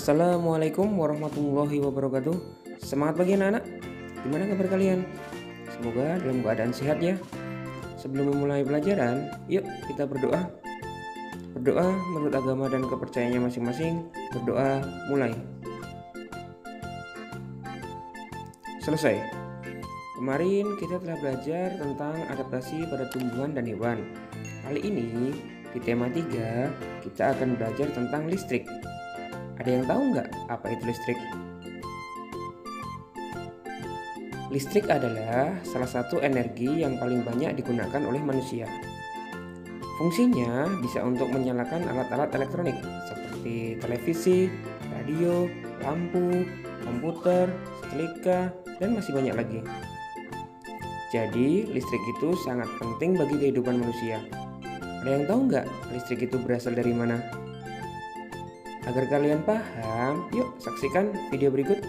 Assalamualaikum warahmatullahi wabarakatuh. Semangat pagi anak-anak. Gimana kabar kalian? Semoga dalam keadaan sehat ya. Sebelum memulai pelajaran, yuk kita berdoa. Berdoa menurut agama dan kepercayaannya masing-masing. Berdoa mulai. Selesai. Kemarin kita telah belajar tentang adaptasi pada tumbuhan dan hewan. Kali ini di tema 3 kita akan belajar tentang listrik. Ada yang tahu nggak apa itu listrik? Listrik adalah salah satu energi yang paling banyak digunakan oleh manusia. Fungsinya bisa untuk menyalakan alat-alat elektronik seperti televisi, radio, lampu, komputer, setrika, dan masih banyak lagi. Jadi, listrik itu sangat penting bagi kehidupan manusia. Ada yang tahu nggak listrik itu berasal dari mana? Agar kalian paham, yuk saksikan video berikut.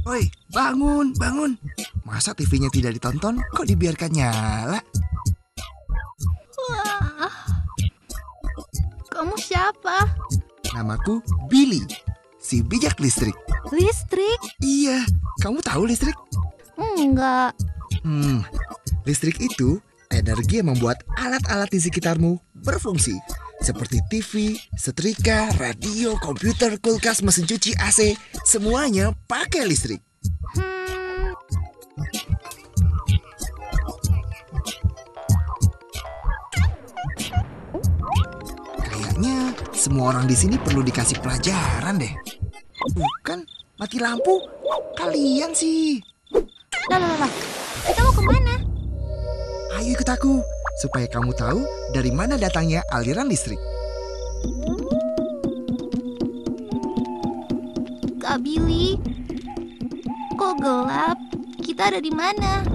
Woi, bangun, bangun. Masa TV-nya tidak ditonton, kok dibiarkan nyala? Wah, kamu siapa? Namaku Billy, si bijak listrik. Listrik? Iya, kamu tahu listrik? Enggak. Listrik itu energi yang membuat alat-alat di sekitarmu berfungsi. Seperti TV, setrika, radio, komputer, kulkas, mesin cuci, AC, semuanya pakai listrik. Kayaknya semua orang di sini perlu dikasih pelajaran deh. Bukan, mati lampu. Kalian sih. Lah. Kita mau kemana? Ayo ikut aku, supaya kamu tahu dari mana datangnya aliran listrik. Kak Billy, kok gelap? Kita ada di mana?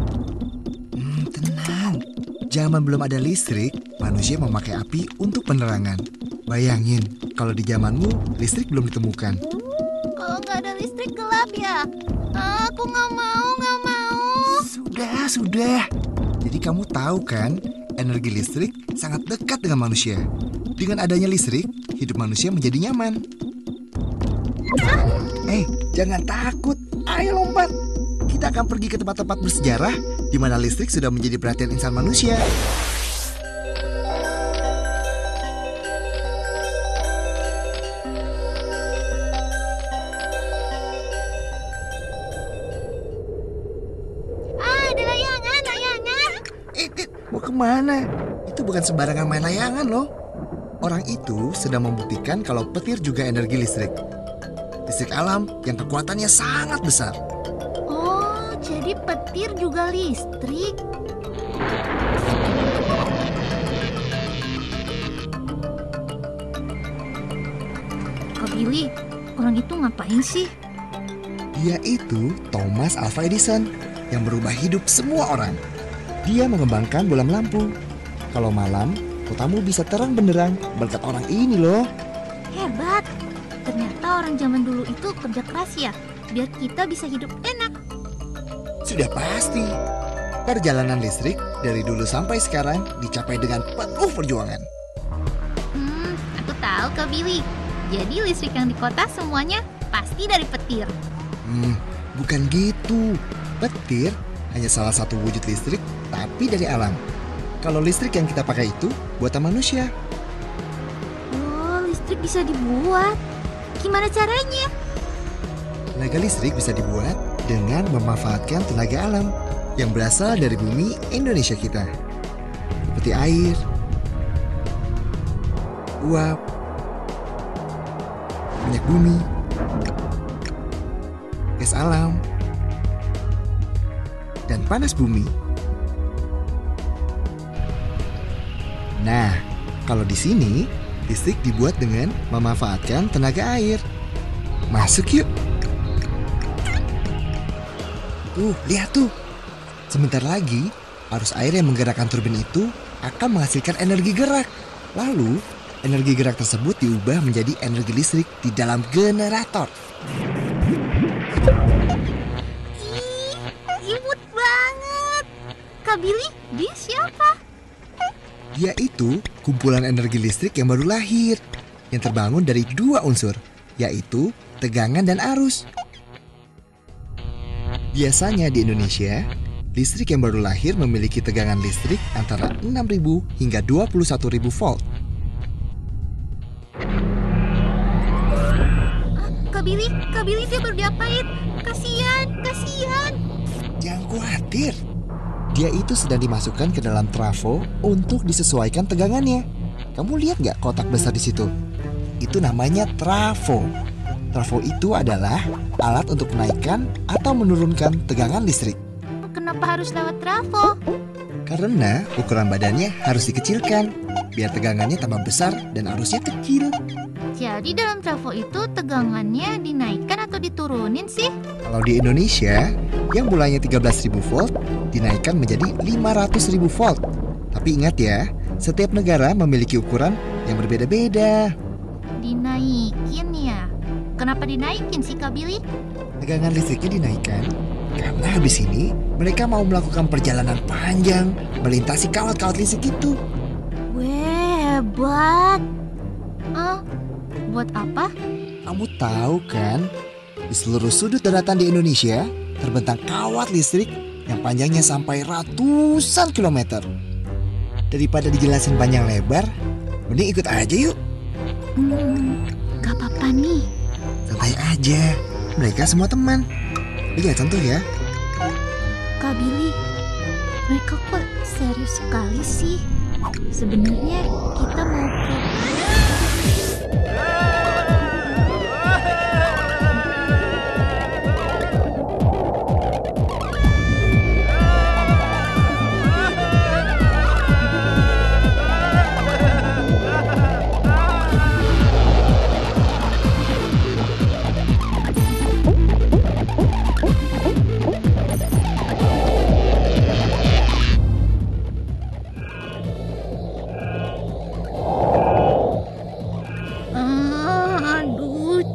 Tenang, zaman belum ada listrik, manusia memakai api untuk penerangan. Bayangin, kalau di zamanmu listrik belum ditemukan. Kalau nggak ada listrik gelap ya? Aku nggak mau. Sudah. Jadi kamu tahu kan, energi listrik sangat dekat dengan manusia. Dengan adanya listrik, hidup manusia menjadi nyaman. Jangan takut. Ayo lompat. Kita akan pergi ke tempat-tempat bersejarah di mana listrik sudah menjadi perhatian insan manusia. Ada layangan. Mau kemana? Itu bukan sembarangan main layangan loh. Orang itu sedang membuktikan kalau petir juga energi listrik. Listrik alam yang kekuatannya sangat besar. Oh, jadi petir juga listrik? Kak Billy, orang itu ngapain sih? Dia itu Thomas Alva Edison yang merubah hidup semua orang. Dia mengembangkan bolam lampu. Kalau malam, kotamu bisa terang benderang berkat orang ini loh. Hebat. Ternyata orang zaman dulu itu kerja keras ya, biar kita bisa hidup enak. Sudah pasti. Perjalanan listrik dari dulu sampai sekarang dicapai dengan penuh perjuangan. Aku tahu Kak Billy. Jadi listrik yang di kota semuanya pasti dari petir. Bukan gitu. Petir hanya salah satu wujud listrik, tapi dari alam. Kalau listrik yang kita pakai itu buatan manusia. Oh, listrik bisa dibuat. Gimana caranya? Tenaga listrik bisa dibuat dengan memanfaatkan tenaga alam yang berasal dari bumi Indonesia kita. Seperti air, uap, minyak bumi, gas alam, dan panas bumi. Nah, kalau di sini listrik dibuat dengan memanfaatkan tenaga air. Masuk yuk. Tuh, lihat tuh. Sebentar lagi, arus air yang menggerakkan turbin itu akan menghasilkan energi gerak. Lalu, energi gerak tersebut diubah menjadi energi listrik di dalam generator. Imut banget. Kak Billy, dia siapa? Dia itu kumpulan energi listrik yang baru lahir, yang terbangun dari dua unsur, yaitu tegangan dan arus. Biasanya di Indonesia, listrik yang baru lahir memiliki tegangan listrik antara 6.000 hingga 21.000 volt. Kak Billy dia baru diapain? Kasian. Jangan khawatir, dia itu sedang dimasukkan ke dalam trafo untuk disesuaikan tegangannya. Kamu lihat nggak kotak besar di situ? Itu namanya trafo. Trafo itu adalah alat untuk menaikkan atau menurunkan tegangan listrik. Kenapa harus lewat trafo? Karena ukuran badannya harus dikecilkan, biar tegangannya tambah besar dan arusnya kecil. Jadi dalam trafo itu tegangannya dinaikkan atau diturunin sih? Kalau di Indonesia, yang mulainya 13.000 volt dinaikkan menjadi 500.000 volt. Tapi ingat ya, setiap negara memiliki ukuran yang berbeda-beda. Dinaikin ya? Kenapa dinaikin sih Kak Billy? Tegangan listriknya dinaikkan karena habis ini mereka mau melakukan perjalanan panjang melintasi kawat-kawat listrik itu. Weh, hebat. Buat apa? Kamu tahu kan, di seluruh sudut daratan di Indonesia terbentang kawat listrik yang panjangnya sampai ratusan kilometer. Daripada dijelasin panjang lebar, mending ikut aja yuk. Gak apa-apa nih. Santai aja, mereka semua teman. Lihat contoh ya. Kak Billy, mereka kok serius sekali sih? Sebenarnya kita mau ke...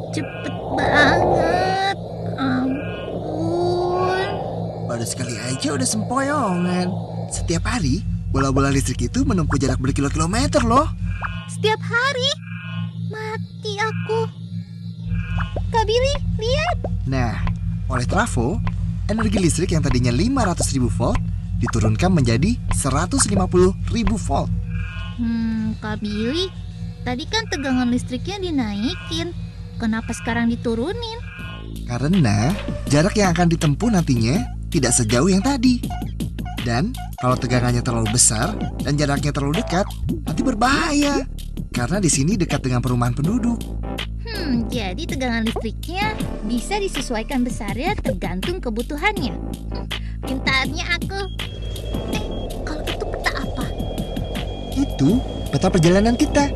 Cepet banget. Ampun. Baru sekali aja udah sempoyongan. Setiap hari, bola-bola listrik itu menempuh jarak berkilo-kilometer loh. Setiap hari? Mati aku. Kak Billy, lihat. Nah, oleh trafo, energi listrik yang tadinya 500.000 volt diturunkan menjadi 150.000 volt. Kak Billy, tadi kan tegangan listriknya dinaikin. Kenapa sekarang diturunin? Karena jarak yang akan ditempuh nantinya tidak sejauh yang tadi. Dan kalau tegangannya terlalu besar dan jaraknya terlalu dekat, nanti berbahaya. Karena di sini dekat dengan perumahan penduduk. Jadi tegangan listriknya bisa disesuaikan besarnya tergantung kebutuhannya. Pintarnya aku. Kalau itu peta apa? Itu peta perjalanan kita.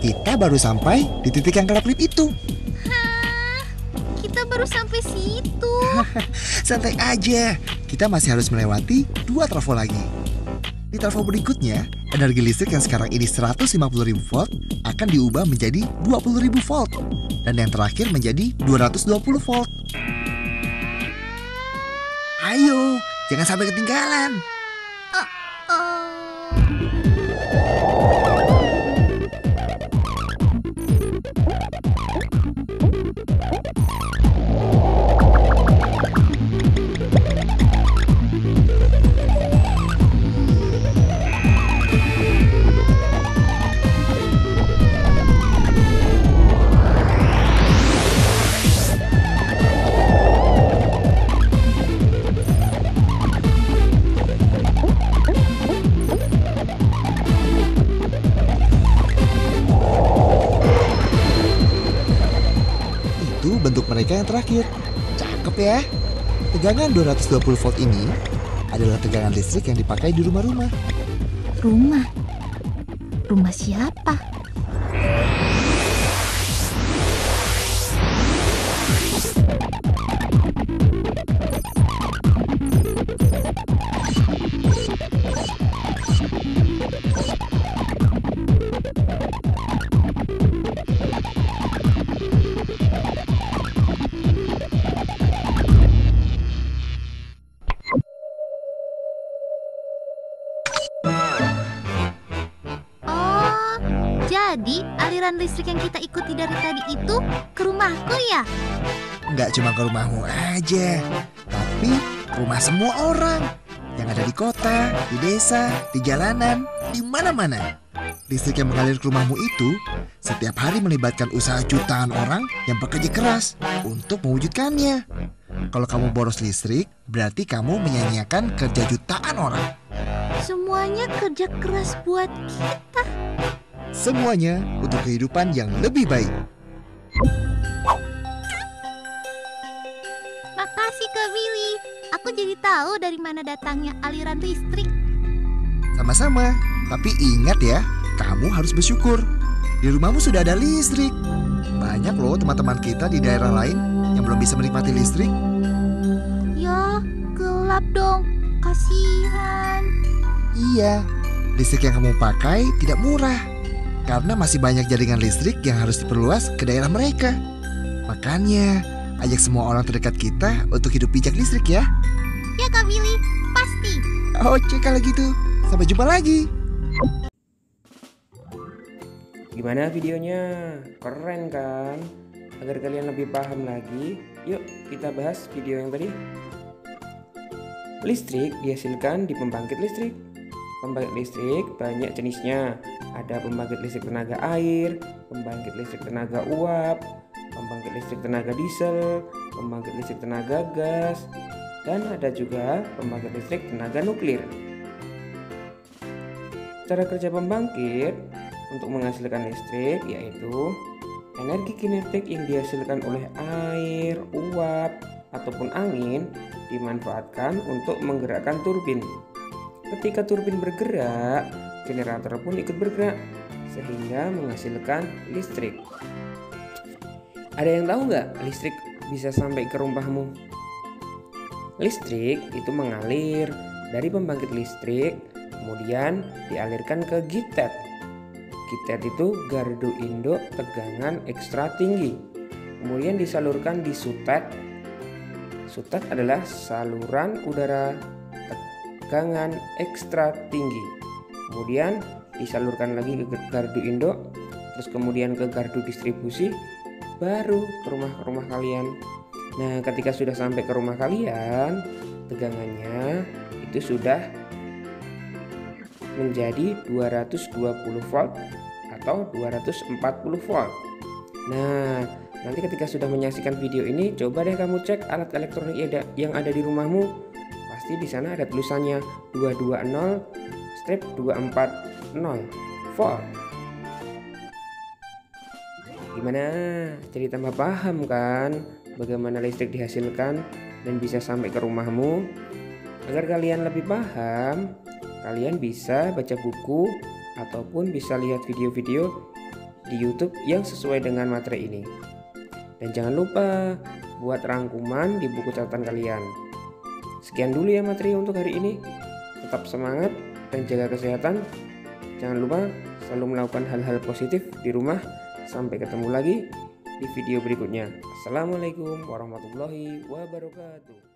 Kita baru sampai di titik yang kelap-kelip itu. Kita baru sampai situ. Santai aja, kita masih harus melewati 2 trafo lagi. Di trafo berikutnya, energi listrik yang sekarang ini 150.000 volt akan diubah menjadi 20.000 volt. Dan yang terakhir menjadi 220 volt. Ayo, jangan sampai ketinggalan. Bentuk mereka yang terakhir. Cakep ya. Tegangan 220 volt ini adalah tegangan listrik yang dipakai di rumah-rumah. Rumah? Rumah siapa? Jadi aliran listrik yang kita ikuti dari tadi itu ke rumahku ya? Nggak cuma ke rumahmu aja, tapi ke rumah semua orang yang ada di kota, di desa, di jalanan, di mana-mana. Listrik yang mengalir ke rumahmu itu setiap hari melibatkan usaha jutaan orang yang bekerja keras untuk mewujudkannya. Kalau kamu boros listrik, berarti kamu menyanyiakan kerja jutaan orang. Semuanya kerja keras buat kita. Semuanya untuk kehidupan yang lebih baik. Makasih Kak Billy. Aku jadi tahu dari mana datangnya aliran listrik. Sama-sama, tapi ingat ya, kamu harus bersyukur. Di rumahmu sudah ada listrik. Banyak loh teman-teman kita di daerah lain yang belum bisa menikmati listrik. Ya, gelap dong. Kasihan. Iya, listrik yang kamu pakai tidak murah karena masih banyak jaringan listrik yang harus diperluas ke daerah mereka. Makanya, ajak semua orang terdekat kita untuk hidup bijak listrik ya. Ya Kak Billy, pasti. Oke kalau gitu, sampai jumpa lagi. Gimana videonya? Keren kan? Agar kalian lebih paham lagi, yuk kita bahas video yang tadi. Listrik dihasilkan di pembangkit listrik. Pembangkit listrik banyak jenisnya. Ada pembangkit listrik tenaga air, pembangkit listrik tenaga uap, pembangkit listrik tenaga diesel, pembangkit listrik tenaga gas, dan ada juga pembangkit listrik tenaga nuklir. Cara kerja pembangkit untuk menghasilkan listrik yaitu energi kinetik yang dihasilkan oleh air, uap, ataupun angin dimanfaatkan untuk menggerakkan turbin. Ketika turbin bergerak, generator pun ikut bergerak sehingga menghasilkan listrik. Ada yang tahu nggak listrik bisa sampai ke rumahmu? Listrik itu mengalir dari pembangkit listrik, kemudian dialirkan ke gitet. Gitet itu gardu induk tegangan ekstra tinggi. Kemudian disalurkan di sutet. Sutet adalah saluran udara tegangan ekstra tinggi. Kemudian disalurkan lagi ke gardu induk, terus kemudian ke gardu distribusi, baru ke rumah kalian. Nah, ketika sudah sampai ke rumah kalian, tegangannya itu sudah menjadi 220 volt atau 240 volt. Nah, nanti ketika sudah menyaksikan video ini, coba deh kamu cek alat elektronik yang ada di rumahmu. Pasti di sana ada tulisannya 220/240 volt. Gimana? Jadi tambah paham kan bagaimana listrik dihasilkan dan bisa sampai ke rumahmu? Agar kalian lebih paham, kalian bisa baca buku ataupun bisa lihat video-video di YouTube yang sesuai dengan materi ini. Dan jangan lupa buat rangkuman di buku catatan kalian. Sekian dulu ya materi untuk hari ini. Tetap semangat dan jaga kesehatan. Jangan lupa selalu melakukan hal-hal positif di rumah. Sampai ketemu lagi di video berikutnya. Assalamualaikum warahmatullahi wabarakatuh.